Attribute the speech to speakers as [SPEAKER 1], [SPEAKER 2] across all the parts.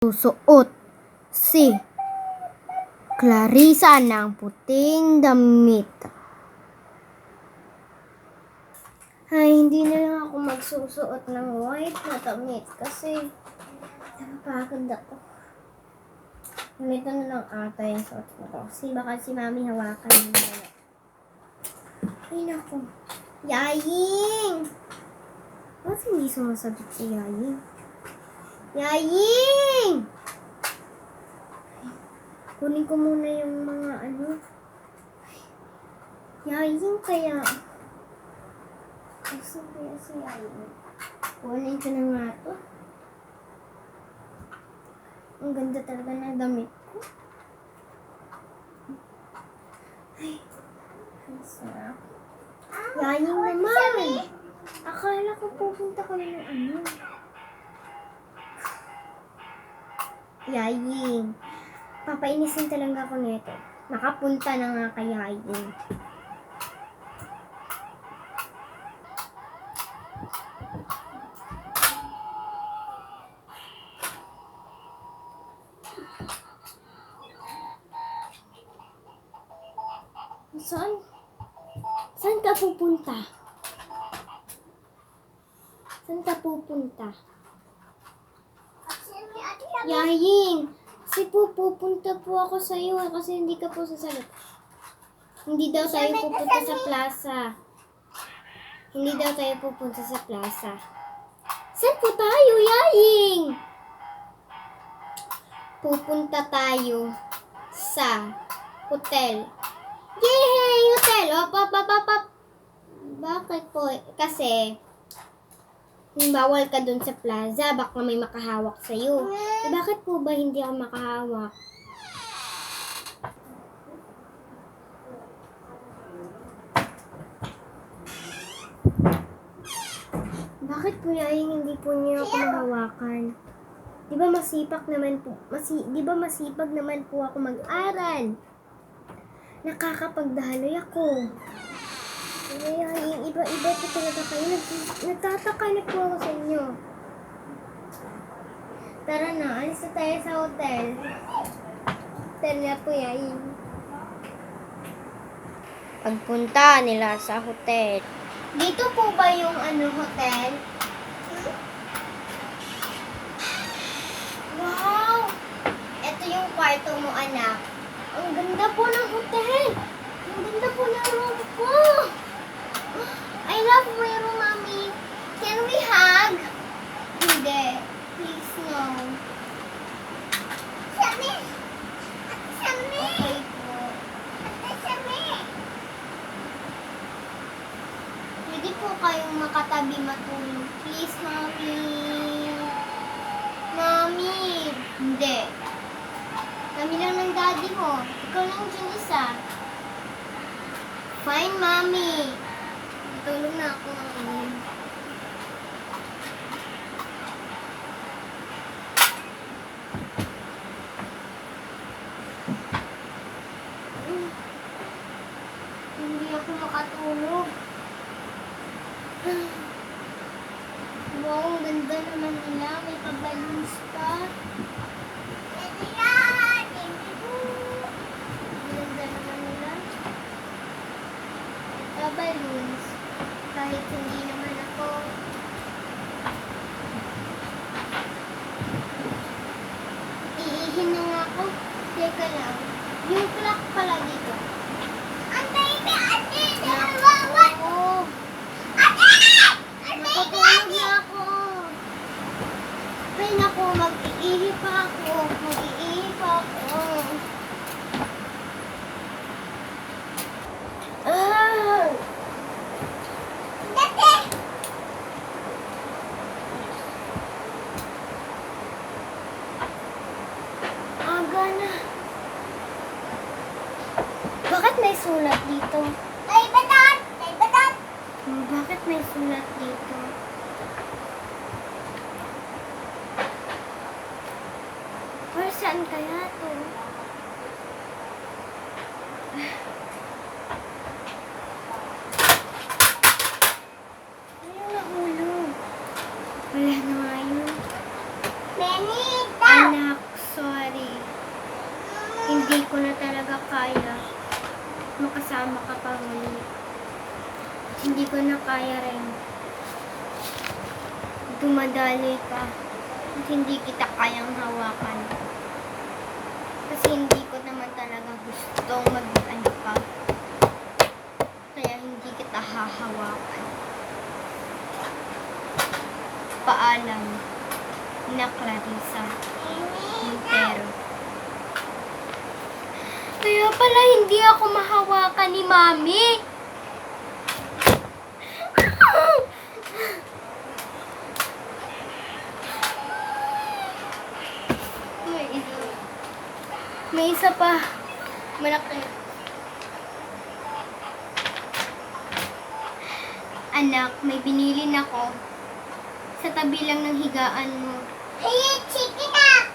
[SPEAKER 1] Susuot si Clarissa ng puting damit. Ay, hindi na lang ako magsusuot ng white na damit kasi napapagod ako. Ganito na lang ata yung suot ko kasi baka si mami hawakan yung damit. Ay, naku. Yaying! Bakit hindi sumasagot si Yaying? Yaying! Kunin ko muna yung mga Yaying kaya. Gusto kaya si Yaying. Kunin ko na nga to. Ang ganda talaga ng damit ko. Ay, ang sarap. Yaying naman! Akala ko pupunta ko na ng Yaying. Papainisin talaga ako nito. Nakapunta na nga kay Yaying. Saan? Saan ka pupunta? Saan ka pupunta? Yaying! Kasi pupunta po ako sa iyo kasi hindi ka po sasagot. Hindi daw tayo pupunta sa plaza. Hindi daw tayo pupunta sa plaza. Saan po tayo, Yaying? Pupunta tayo sa hotel. Yay! Hotel! Op. Bakit po? Kasi bawal ka dun sa plaza, baka may makahawak sa'yo. Bakit po ba hindi ako makahawak? Bakit po Yaying hindi po niyo ako mahawakan? Di ba masipag naman po ako mag-aral? Nakakapagdaloy ako. Yaying, iba po talaga kayo. Nagtataka na po ako sa inyo. Tara na, alis na tayo sa hotel. Hotel na po, Yaying. Pagpunta nila sa hotel. Dito po ba yung hotel? Wow! Ito yung kwarto mo, anak. Ang ganda po ng hotel. Ang ganda po ng room ko. I love my room, Mommy. Can we hug? Hindi. Please, no. Sami! Okay po. Sami! Pwede po kayong makatabi matulog. Please, Mommy. Mommy! Hindi. Kami lang ng daddy mo. Ikaw lang dyan isa. Fine, Mommy. Tulog na ako. Hindi ako makatulog. Wow, ang ganda naman nila. May pa-balloons pa. Ganda naman nila. May pa-balloons. Kahit hindi naman ako. Iihin na nga ako. Teka lang. Yung clock pala dito. Ang baby! Ate! Nakatulog na ako. Ay naku, mag-iihi pa ako. Aga na. Bakit may sulat dito? Bakit may sulat dito? Or saan kaya to? Ano nahulog? Wala na nga yun. Anak, Hindi ko na kaya rin. Dumadali ka. At hindi kita kayang hawakan. Kasi hindi ko naman talaga gustong mag-ano ka. Kaya hindi kita hahawakan. Paalam na Clarissa Montero. Kaya pala hindi ako mahawakan ni Mami. May isa pa. Malaki. Anak, may binili ako. Sa tabi lang ng higaan mo. Hey, chicken up!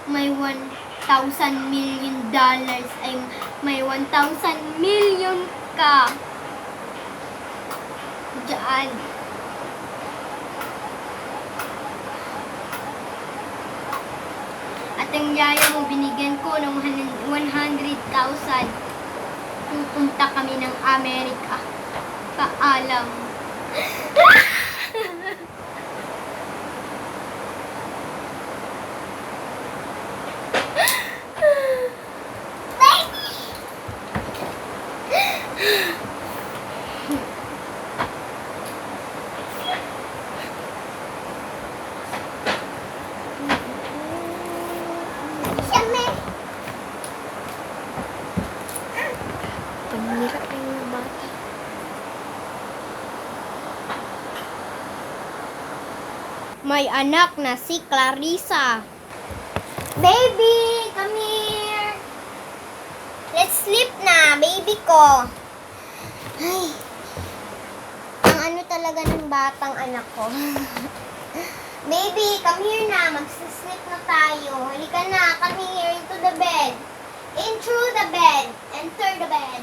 [SPEAKER 1] May $1,000 million ay may 1,000 million ka. Diyan. At ang yaya mo, binigyan ko ng 100,000. Pupunta kami ng Amerika. Paalam. Panira ka yung bata. May anak na si Clarissa. Baby, come here. Let's sleep na, baby ko. Ay, ang ano talaga ng batang anak ko. Baby, come here na. Mag-sleep na tayo. Halika na, come here into the bed. In through the bed. Enter the bed.